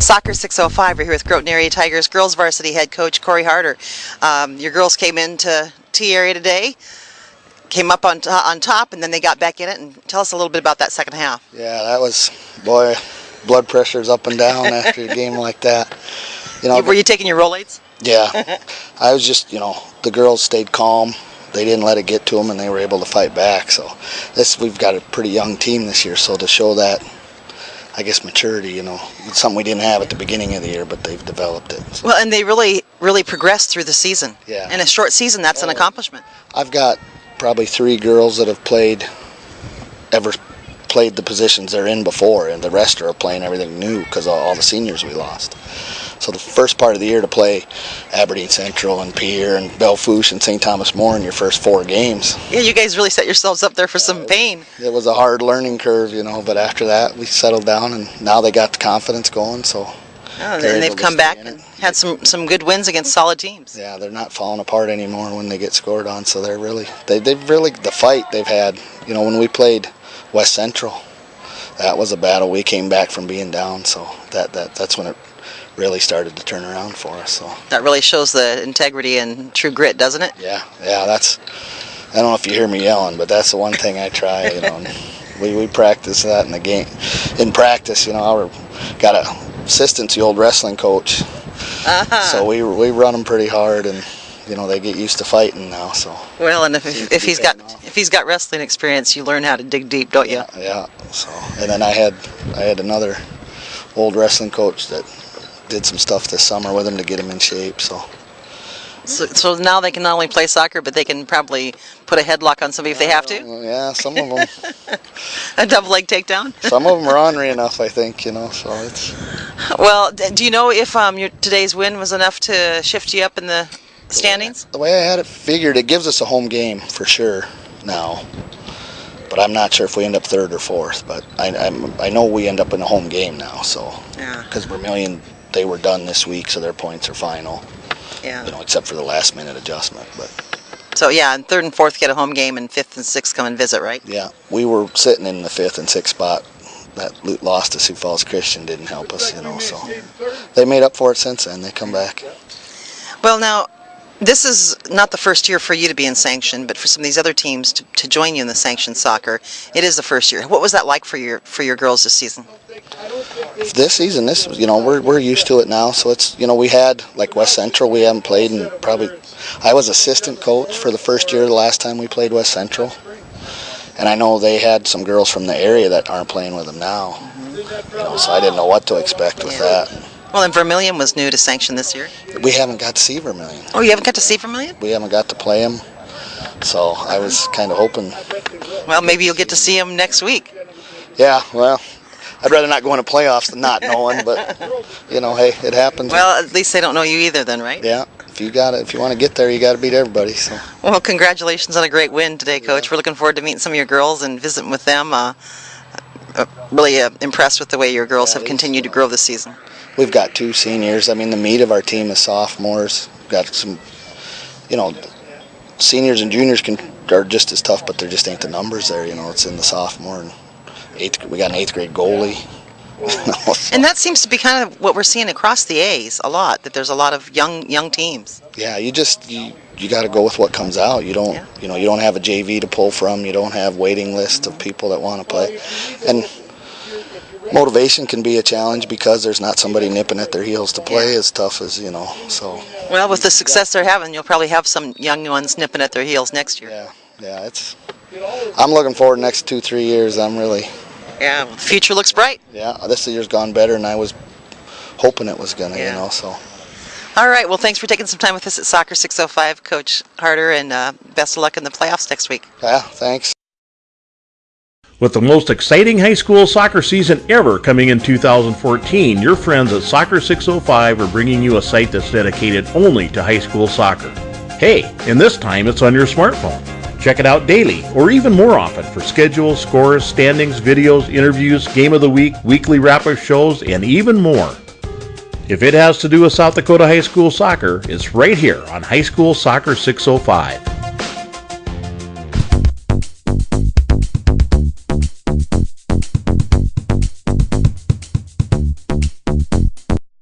Soccer 605, we're here with Groton Area Tigers girls varsity head coach Corey Harder. Your girls came into T area today, came up on top, and then they got back in it. And tell us a little bit about that second half. Yeah, that was, boy, blood pressure's up and down after a game like that. Were you taking your Rolaids? Yeah, I was just, the girls stayed calm. They didn't let it get to them, and they were able to fight back. So we've got a pretty young team this year, so to show that, I guess, maturity, it's something we didn't have at the beginning of the year, but they've developed it. So. Well, and they really progressed through the season. Yeah. In a short season, that's an accomplishment. I've got probably 3 girls that have ever played the positions they're in before, and the rest are playing everything new because of all the seniors we lost. So the first part of the year to play Aberdeen Central and Pierre and Belfouche and St. Thomas More in your first 4 games. Yeah, you guys really set yourselves up there for some pain. It was a hard learning curve, but after that we settled down, and now they got the confidence going. So and they've come back and had some good wins against solid teams. Yeah, they're not falling apart anymore when they get scored on. So they've really the fight they've had. When we played West Central, that was a battle. We came back from being down, so that's when it really started to turn around for us. So that really shows the integrity and true grit, doesn't it? Yeah. That's. I don't know if you hear me yelling, but that's the one thing I try. We practice that in the game. In practice, our got a assistant's the old wrestling coach, so we run them pretty hard, and they get used to fighting now. So well, and if he's got wrestling experience, you learn how to dig deep, don't you? Yeah. So and then I had another old wrestling coach that did some stuff this summer with him to get him in shape. So now they can not only play soccer, but they can probably put a headlock on somebody if they have to. Yeah, some of them. A double leg takedown. Some of them are ornery enough, I think. So it's. Well, do you know if today's win was enough to shift you up in the standings? The way I had it figured, it gives us a home game for sure now. But I'm not sure if we end up 3rd or 4th. But I know we end up in a home game now. So yeah. Because Vermilion, they were done this week, so their points are final. Yeah. Except for the last minute adjustment. But. So yeah, and 3rd and 4th get a home game, and 5th and 6th come and visit, right? Yeah, we were sitting in the 5th and 6th spot. That loss to Sioux Falls Christian didn't help us, so they made up for it since then. They come back. Well, now, this is not the first year for you to be in sanction, but for some of these other teams to join you in the sanctioned soccer, it is the first year. What was that like for your girls this season? This season, we're used to it now. So it's we had like West Central, we haven't played in probably. I was assistant coach for the first year the last time we played West Central, and I know they had some girls from the area that aren't playing with them now. So I didn't know what to expect with that. Well, and Vermilion was new to sanction this year. We haven't got to see Vermilion. Oh, you haven't got to see Vermilion? We haven't got to play them, so I was kind of hoping. Well, maybe you'll get to see them next week. Yeah, well, I'd rather not go into playoffs than not knowing, but, hey, it happens. Well, at least they don't know you either then, right? Yeah, if you want to get there, you got to beat everybody. So. Well, congratulations on a great win today, Coach. Yeah. We're looking forward to meeting some of your girls and visiting with them. Really impressed with the way your girls have continued to grow this season. We've got 2 seniors. I mean, the meat of our team is sophomores. We've got some, seniors and juniors are just as tough, but there just ain't the numbers there. It's in the sophomore and 8th. We got an 8th grade goalie. So. And that seems to be kind of what we're seeing across the A's a lot. That there's a lot of young teams. Yeah, you got to go with what comes out. You don't you don't have a JV to pull from. You don't have waiting lists of people that want to play, and motivation can be a challenge because there's not somebody nipping at their heels to play as tough as So. Well, with the success they're having, you'll probably have some young ones nipping at their heels next year. Yeah. I'm looking forward to the next 2-3 years. I'm really. Yeah, the future looks bright. Yeah, this year's gone better than I was hoping it was gonna. So. All right. Well, thanks for taking some time with us at Soccer 605, Coach Harder, and best of luck in the playoffs next week. Yeah, thanks. With the most exciting high school soccer season ever coming in 2014, your friends at Soccer 605 are bringing you a site that's dedicated only to high school soccer. Hey, and this time it's on your smartphone. Check it out daily or even more often for schedules, scores, standings, videos, interviews, game of the week, weekly wrap-up shows, and even more. If it has to do with South Dakota high school soccer, it's right here on High School Soccer 605.